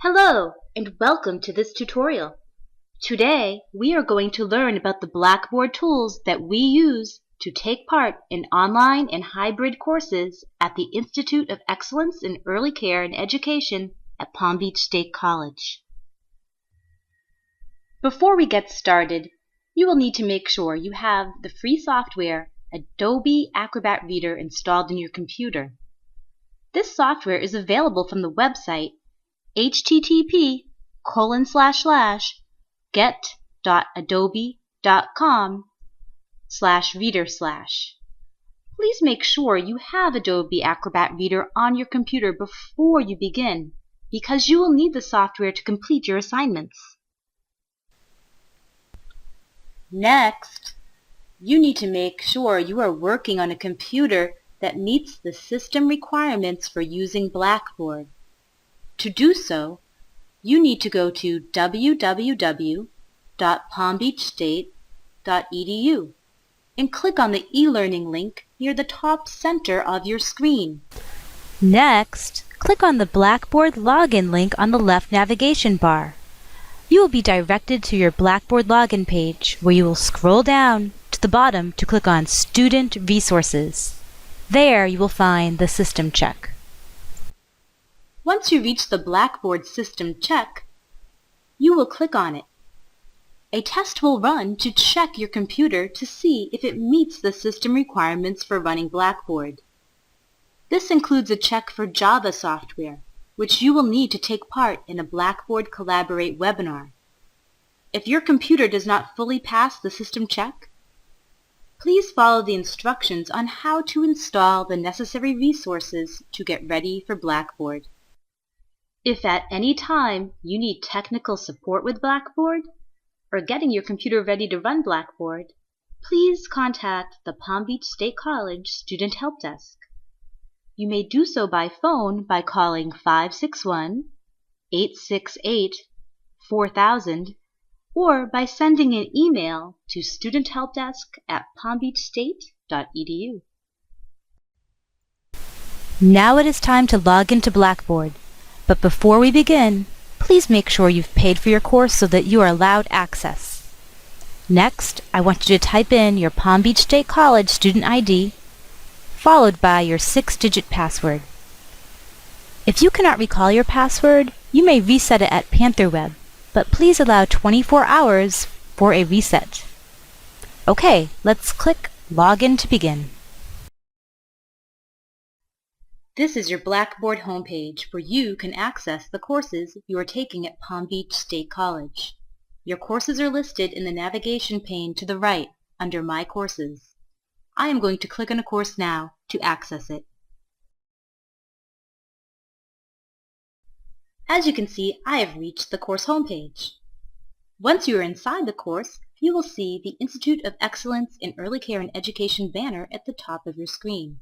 Hello, and welcome to this tutorial. Today, we are going to learn about the Blackboard tools that we use to take part in online and hybrid courses at the Institute of Excellence in Early Care and Education at Palm Beach State College. Before we get started, you will need to make sure you have the free software Adobe Acrobat Reader installed in your computer. This software is available from the website http://get.adobe.com/reader/. Please make sure you have Adobe Acrobat Reader on your computer before you begin, because you will need the software to complete your assignments. Next, you need to make sure you are working on a computer that meets the system requirements for using Blackboard. To do so, you need to go to www.palmbeachstate.edu and click on the e-learning link near the top center of your screen. Next, click on the Blackboard login link on the left navigation bar. You will be directed to your Blackboard login page, where you will scroll down to the bottom to click on Student Resources. There you will find the system check. Once you reach the Blackboard system check, you will click on it. A test will run to check your computer to see if it meets the system requirements for running Blackboard. This includes a check for Java software, which you will need to take part in a Blackboard Collaborate webinar. If your computer does not fully pass the system check, please follow the instructions on how to install the necessary resources to get ready for Blackboard. If at any time you need technical support with Blackboard or getting your computer ready to run Blackboard, please contact the Palm Beach State College Student Help Desk. You may do so by phone by calling 561-868-4000 or by sending an email to studenthelpdesk@palmbeachstate.edu. Now it is time to log into Blackboard. But before we begin, please make sure you've paid for your course so that you are allowed access. Next, I want you to type in your Palm Beach State College student ID, followed by your 6-digit password. If you cannot recall your password, you may reset it at PantherWeb, but please allow 24 hours for a reset. Okay, let's click Login to begin. This is your Blackboard homepage where you can access the courses you are taking at Palm Beach State College. Your courses are listed in the navigation pane to the right under My Courses. I am going to click on a course now to access it. As you can see, I have reached the course homepage. Once you are inside the course, you will see the Institute of Excellence in Early Care and Education banner at the top of your screen.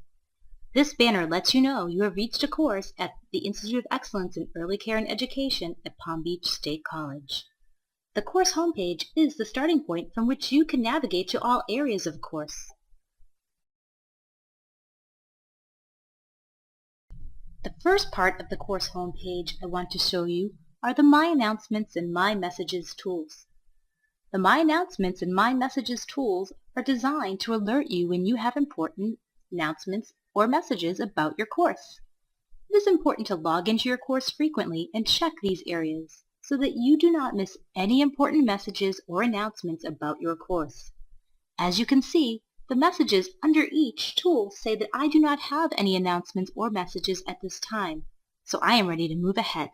This banner lets you know you have reached a course at the Institute of Excellence in Early Care and Education at Palm Beach State College. The course homepage is the starting point from which you can navigate to all areas of the course. The first part of the course homepage I want to show you are the My Announcements and My Messages tools. The My Announcements and My Messages tools are designed to alert you when you have important announcements or messages about your course. It is important to log into your course frequently and check these areas so that you do not miss any important messages or announcements about your course. As you can see, the messages under each tool say that I do not have any announcements or messages at this time, so I am ready to move ahead.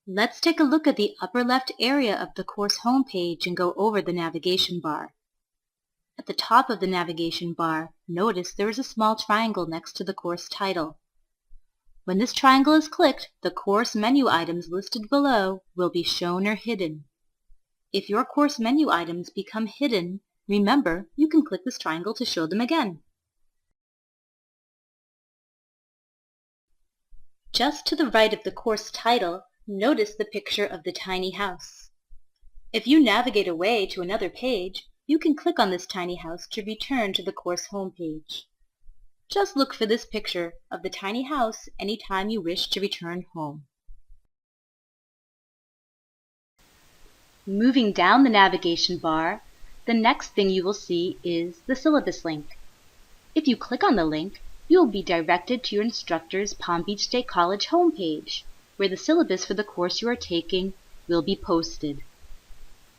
Let's take a look at the upper left area of the course homepage and go over the navigation bar. At the top of the navigation bar, notice there is a small triangle next to the course title. When this triangle is clicked, the course menu items listed below will be shown or hidden. If your course menu items become hidden, remember you can click this triangle to show them again. Just to the right of the course title, notice the picture of the tiny house. If you navigate away to another page, you can click on this tiny house to return to the course homepage. Just look for this picture of the tiny house anytime you wish to return home. Moving down the navigation bar, the next thing you will see is the syllabus link. If you click on the link, you will be directed to your instructor's Palm Beach State College homepage, where the syllabus for the course you are taking will be posted.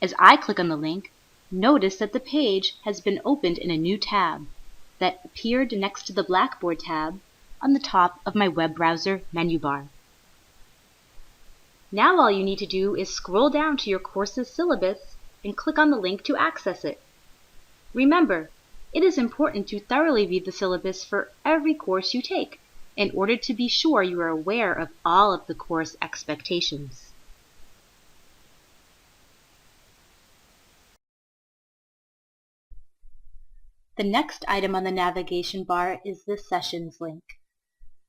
As I click on the link, notice that the page has been opened in a new tab that appeared next to the Blackboard tab on the top of my web browser menu bar. Now all you need to do is scroll down to your course's syllabus and click on the link to access it. Remember, it is important to thoroughly read the syllabus for every course you take in order to be sure you are aware of all of the course expectations. The next item on the navigation bar is the Sessions link.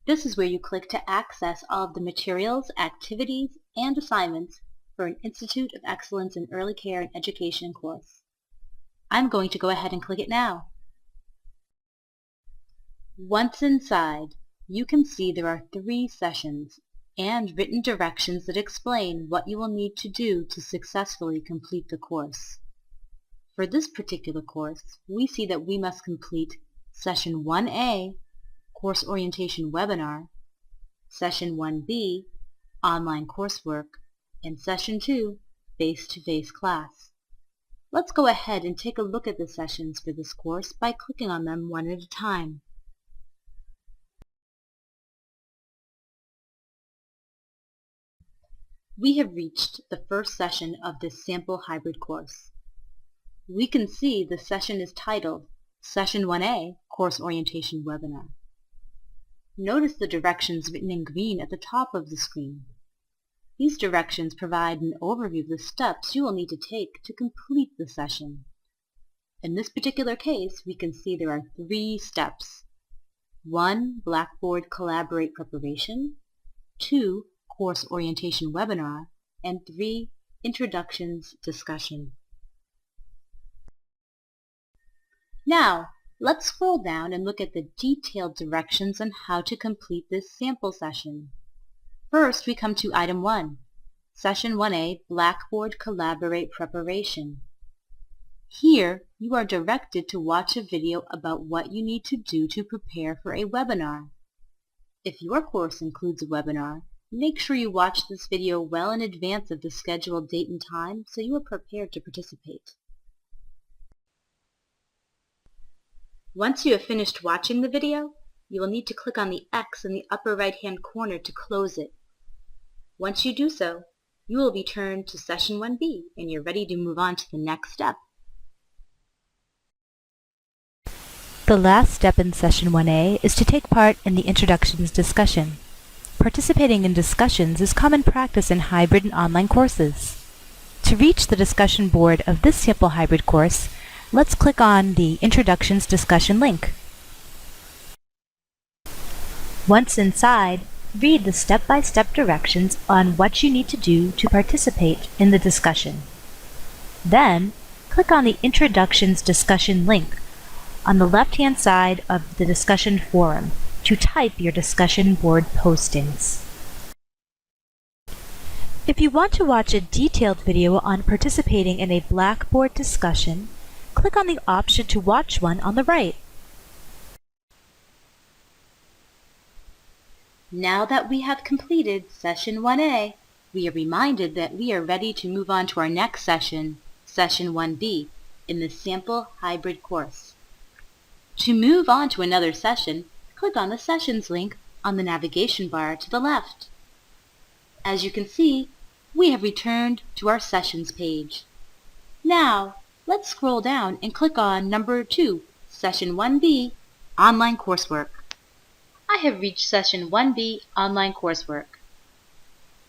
This is where you click to access all of the materials, activities, and assignments for an Institute of Excellence in Early Care and Education course. I'm going to go ahead and click it now. Once inside, you can see there are 3 sessions and written directions that explain what you will need to do to successfully complete the course. For this particular course, we see that we must complete Session 1A, Course Orientation Webinar, Session 1B, Online Coursework, and Session 2, Face-to-Face Class. Let's go ahead and take a look at the sessions for this course by clicking on them one at a time. We have reached the first session of this sample hybrid course. We can see the session is titled Session 1A, Course Orientation Webinar. Notice the directions written in green at the top of the screen. These directions provide an overview of the steps you will need to take to complete the session. In this particular case, we can see there are 3 steps. 1. Blackboard Collaborate Preparation, 2. Course Orientation Webinar, and 3. Introductions Discussion. Now, let's scroll down and look at the detailed directions on how to complete this sample session. First, we come to Item 1, Session 1A, Blackboard Collaborate Preparation. Here, you are directed to watch a video about what you need to do to prepare for a webinar. If your course includes a webinar, make sure you watch this video well in advance of the scheduled date and time so you are prepared to participate. Once you have finished watching the video, you will need to click on the X in the upper right-hand corner to close it. Once you do so, you will be turned to Session 1B and you're ready to move on to the next step. The last step in Session 1A is to take part in the Introductions discussion. Participating in discussions is common practice in hybrid and online courses. To reach the discussion board of this sample hybrid course, let's click on the Introductions discussion link. Once inside, read the step-by-step directions on what you need to do to participate in the discussion. Then, click on the Introductions discussion link on the left-hand side of the discussion forum to type your discussion board postings. If you want to watch a detailed video on participating in a Blackboard discussion, click on the option to watch one on the right. Now that we have completed Session 1A, we are reminded that we are ready to move on to our next session, Session 1B, in the sample hybrid course. To move on to another session, click on the Sessions link on the navigation bar to the left. As you can see, we have returned to our Sessions page. Now, let's scroll down and click on number 2, Session 1B, Online Coursework. I have reached Session 1B, Online Coursework.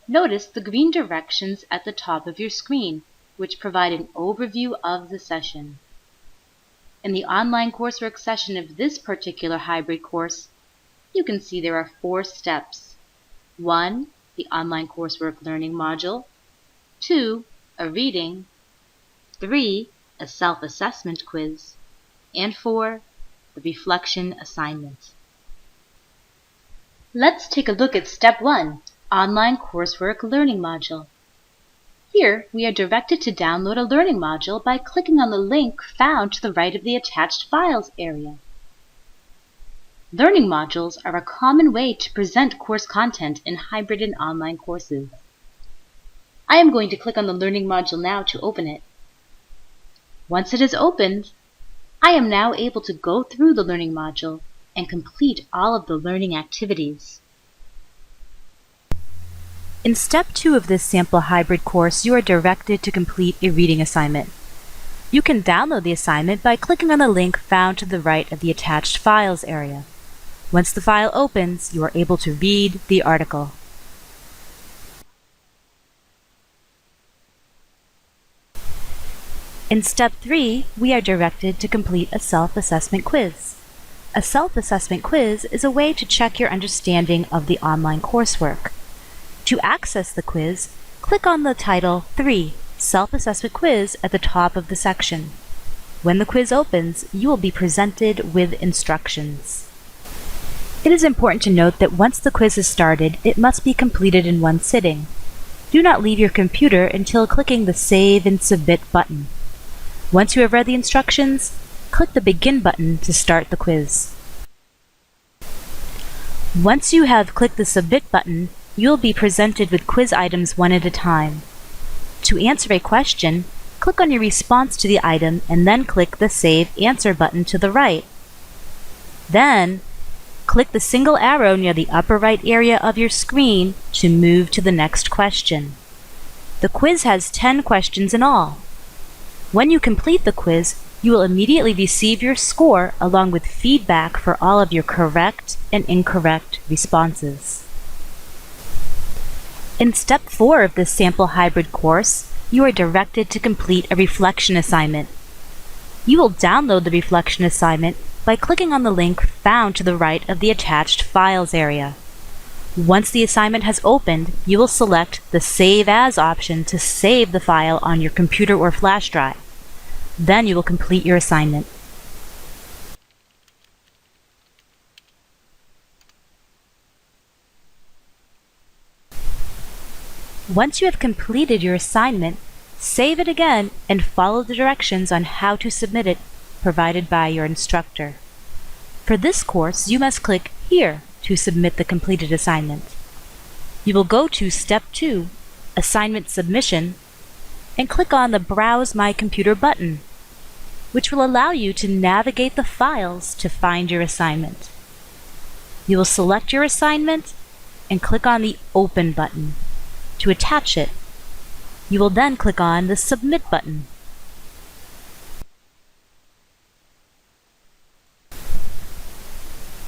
Notice the green directions at the top of your screen, which provide an overview of the session. In the online coursework session of this particular hybrid course, you can see there are 4 steps. 1. The online coursework learning module. 2. A reading. 3. A self-assessment quiz. And 4. The reflection assignment. Let's take a look at Step 1, Online Coursework Learning Module. Here, we are directed to download a learning module by clicking on the link found to the right of the Attached Files area. Learning modules are a common way to present course content in hybrid and online courses. I am going to click on the learning module now to open it. Once it is opened, I am now able to go through the learning module and complete all of the learning activities. In Step 2 of this sample hybrid course, you are directed to complete a reading assignment. You can download the assignment by clicking on the link found to the right of the Attached Files area. Once the file opens, you are able to read the article. In Step 3, we are directed to complete a self-assessment quiz. A self-assessment quiz is a way to check your understanding of the online coursework. To access the quiz, click on the title 3, Self-Assessment Quiz at the top of the section. When the quiz opens, you will be presented with instructions. It is important to note that once the quiz is started, it must be completed in one sitting. Do not leave your computer until clicking the Save and Submit button. Once you have read the instructions, click the Begin button to start the quiz. Once you have clicked the Submit button, you will be presented with quiz items one at a time. To answer a question, click on your response to the item and then click the Save Answer button to the right. Then, click the single arrow near the upper right area of your screen to move to the next question. The quiz has 10 questions in all. When you complete the quiz, you will immediately receive your score along with feedback for all of your correct and incorrect responses. In Step 4 of this sample hybrid course, you are directed to complete a reflection assignment. You will download the reflection assignment by clicking on the link found to the right of the Attached Files area. Once the assignment has opened, you will select the Save As option to save the file on your computer or flash drive. Then you will complete your assignment. Once you have completed your assignment, save it again and follow the directions on how to submit it provided by your instructor. For this course, you must click here to submit the completed assignment. You will go to Step 2, Assignment Submission, and click on the Browse My Computer button, which will allow you to navigate the files to find your assignment. You will select your assignment and click on the Open button to attach it. You will then click on the Submit button.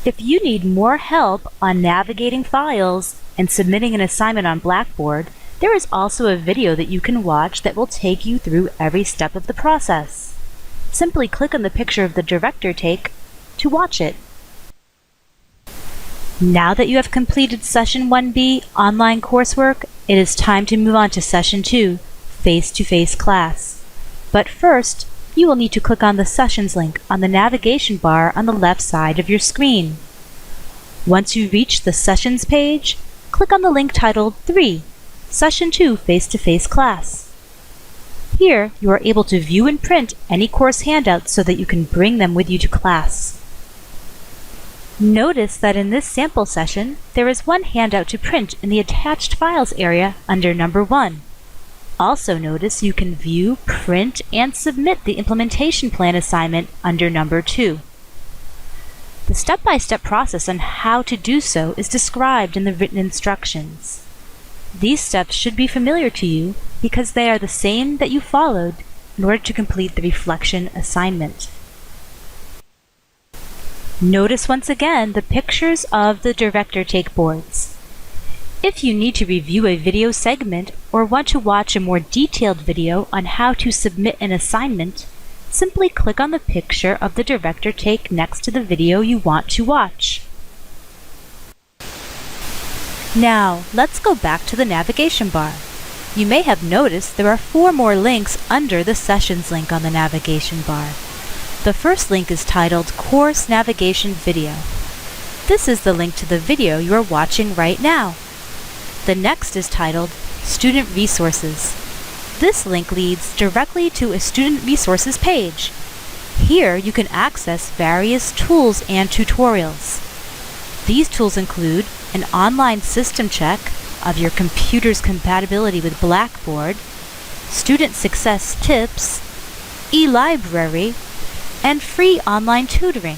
If you need more help on navigating files and submitting an assignment on Blackboard, there is also a video that you can watch that will take you through every step of the process. Simply click on the picture of the director take to watch it. Now that you have completed Session 1B, online coursework, it is time to move on to Session 2, face-to-face class. But first, you will need to click on the Sessions link on the navigation bar on the left side of your screen. Once you reach the Sessions page, click on the link titled 3, Session 2 Face-to-Face Class. Here, you are able to view and print any course handouts so that you can bring them with you to class. Notice that in this sample session, there is one handout to print in the Attached Files area under Number 1. Also notice you can view, print, and submit the implementation plan assignment under Number 2. The step-by-step process on how to do so is described in the written instructions. These steps should be familiar to you because they are the same that you followed in order to complete the reflection assignment. Notice once again the pictures of the director take boards. If you need to review a video segment or want to watch a more detailed video on how to submit an assignment, simply click on the picture of the director take next to the video you want to watch. Now, let's go back to the navigation bar. You may have noticed there are 4 more links under the Sessions link on the navigation bar. The first link is titled Course Navigation Video. This is the link to the video you are watching right now. The next is titled Student Resources. This link leads directly to a Student Resources page. Here you can access various tools and tutorials. These tools include an online system check of your computer's compatibility with Blackboard, student success tips, e-library, and free online tutoring.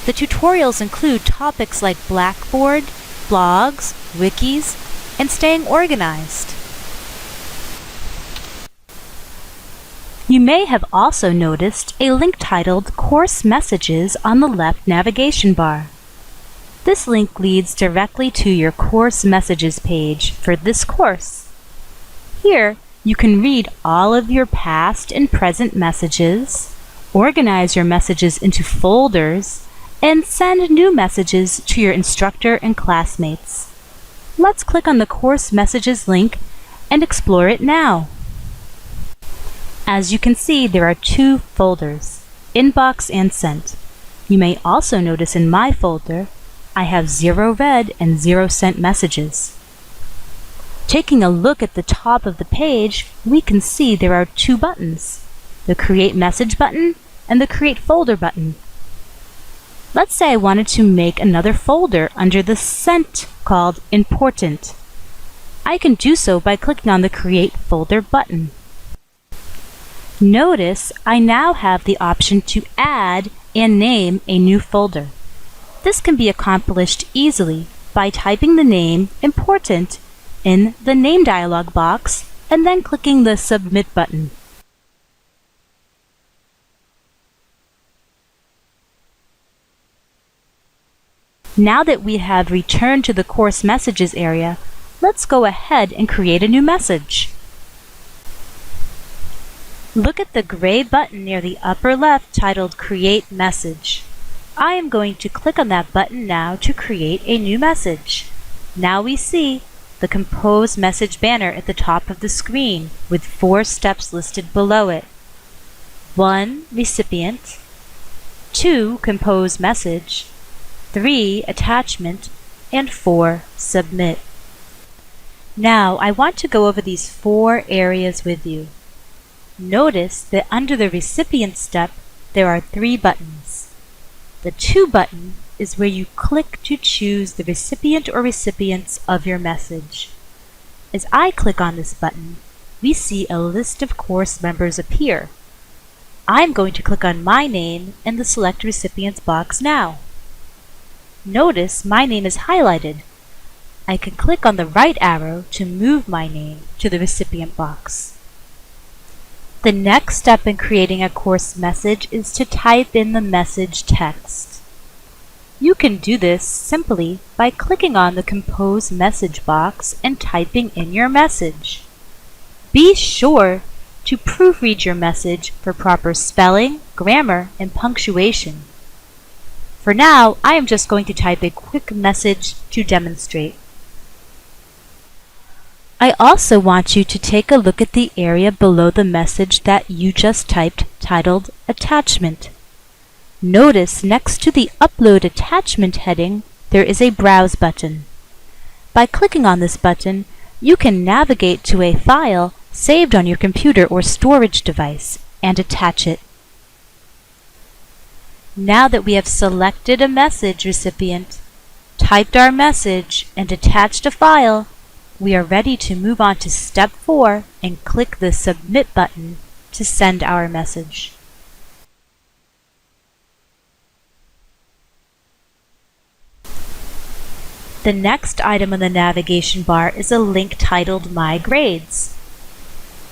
The tutorials include topics like Blackboard, blogs, wikis, and staying organized. You may have also noticed a link titled Course Messages on the left navigation bar. This link leads directly to your Course Messages page for this course. Here, you can read all of your past and present messages, organize your messages into folders, and send new messages to your instructor and classmates. Let's click on the Course Messages link and explore it now. As you can see, there are two folders, Inbox and Sent. You may also notice in my folder, I have 0 read and 0 sent messages. Taking a look at the top of the page, we can see there are two buttons, the Create Message button and the Create Folder button. Let's say I wanted to make another folder under the Sent called Important. I can do so by clicking on the Create Folder button. Notice I now have the option to add and name a new folder. This can be accomplished easily by typing the name Important in the Name dialog box and then clicking the Submit button. Now that we have returned to the Course Messages area, let's go ahead and create a new message. Look at the gray button near the upper left titled Create Message. I am going to click on that button now to create a new message. Now we see the Compose Message banner at the top of the screen with 4 steps listed below it. 1. Recipient, 2. Compose Message, 3. Attachment, and 4. Submit. Now I want to go over these 4 areas with you. Notice that under the Recipient step, there are 3 buttons. The To button is where you click to choose the recipient or recipients of your message. As I click on this button, we see a list of course members appear. I'm going to click on my name in the Select Recipients box now. Notice my name is highlighted. I can click on the right arrow to move my name to the recipient box. The next step in creating a course message is to type in the message text. You can do this simply by clicking on the Compose Message box and typing in your message. Be sure to proofread your message for proper spelling, grammar, and punctuation. For now, I am just going to type a quick message to demonstrate. I also want you to take a look at the area below the message that you just typed titled Attachment. Notice next to the Upload Attachment heading, there is a Browse button. By clicking on this button, you can navigate to a file saved on your computer or storage device and attach it. Now that we have selected a message recipient, typed our message, and attached a file, we are ready to move on to step 4 and click the Submit button to send our message. The next item on the navigation bar is a link titled My Grades.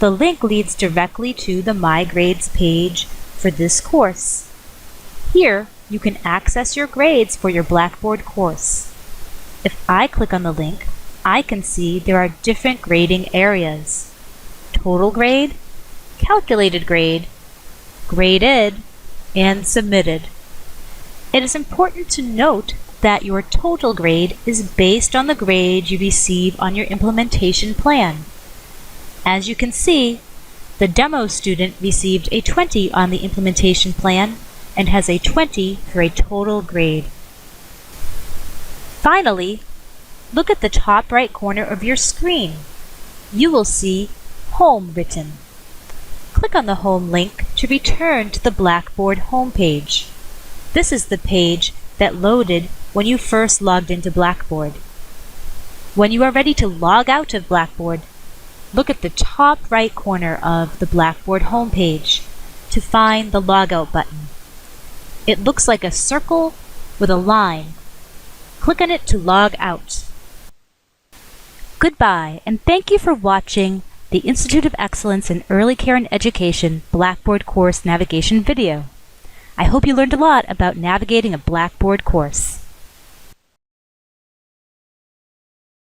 The link leads directly to the My Grades page for this course. Here, you can access your grades for your Blackboard course. If I click on the link, I can see there are different grading areas: total grade, calculated grade, graded, and submitted. It is important to note that your total grade is based on the grade you receive on your implementation plan. As you can see, the demo student received a 20 on the implementation plan and has a 20 for a total grade. Finally, look at the top right corner of your screen. You will see Home written. Click on the Home link to return to the Blackboard homepage. This is the page that loaded when you first logged into Blackboard. When you are ready to log out of Blackboard, look at the top right corner of the Blackboard homepage to find the Logout button. It looks like a circle with a line. Click on it to log out. Goodbye, and thank you for watching the Institute of Excellence in Early Care and Education Blackboard course navigation video. I hope you learned a lot about navigating a Blackboard course.